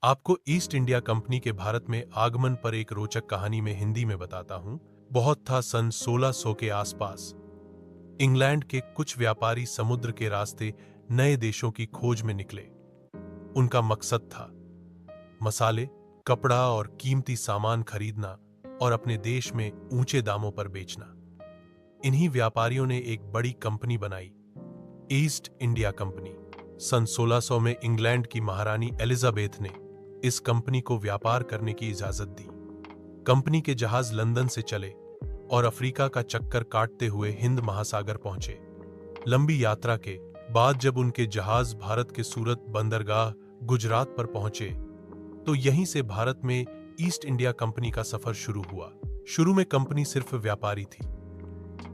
आपको east India company के भारत में आगमन पर एक रोचक कहानी में हिंदी में बताता हूं। बहुत था सन 1600 के आसपास। इंग्लैंड के कुछ व्यापारी समुद्र के रास्ते नए देशों की खोज में निकले। उनका मकसद था मसाले, कपड़ा और कीमती सामान खरीदना और अपने देश में ऊंचे दामों पर बेचना। इन्हीं व्यापारियों ने एक बड़ी कंपनी बनाई, ईस्ट इंडिया कंपनी। सन 1600 में इंग्लैंड की महारानी एलिजाबेथ ने इस कंपनी को व्यापार करने की इजाजत दी। कंपनी के जहाज लंदन से चले और अफ्रीका का चक्कर काटते हुए हिंद महासागर पहुंचे। लंबी यात्रा के बाद जब उनके जहाज भारत के सूरत बंदरगाह गुजरात पर पहुंचे, तो यहीं से भारत में ईस्ट इंडिया कंपनी का सफर शुरू हुआ। शुरू में कंपनी सिर्फ व्यापारी थी।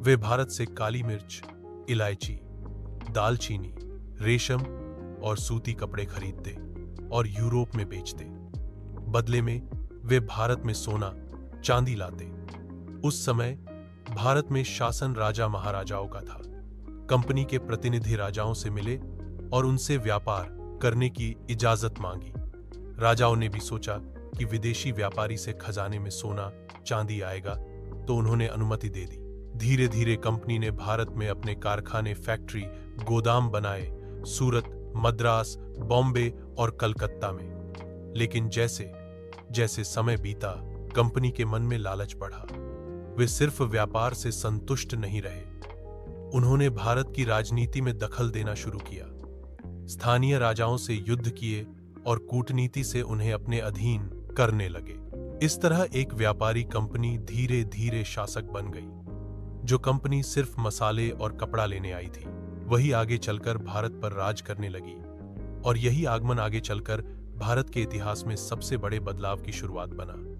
वे भारत से काली मिर्च, इलायची, दालचीनी, रेशम और सूती कपड़े खरीदते और यूरोप में बेचते। बदले में वे भारत में सोना, चांदी लाते। उस समय भारत में शासन राजा महाराजाओं का था। कंपनी के प्रतिनिधि राजाओं से मिले और उनसे व्यापार करने की इजाजत मांगी। राजाओं ने भी सोचा कि विदेशी व्यापारी से खजाने में सोना, चांदी आएगा, तो उन्होंने अनुमति दे दी। धीरे धीरे कंपनी ने भारत में अपने कारखाने, फैक्ट्री, गोदाम बनाए, सूरत, मद्रास, बॉम्बे और कलकत्ता में। लेकिन जैसे जैसे समय बीता, कंपनी के मन में लालच बढ़ा। वे सिर्फ व्यापार से संतुष्ट नहीं रहे। उन्होंने भारत की राजनीति में दखल देना शुरू किया। स्थानीय राजाओं से युद्ध किए और कूटनीति से उन्हें अपने अधीन करने लगे। इस तरह एक व्यापारी कंपनी धीरे धीरे शासक बन गई। जो कंपनी सिर्फ मसाले और कपड़ा लेने आई थी, वही आगे चलकर भारत पर राज करने लगी। और यही आगमन आगे चलकर भारत के इतिहास में सबसे बड़े बदलाव की शुरुआत बना।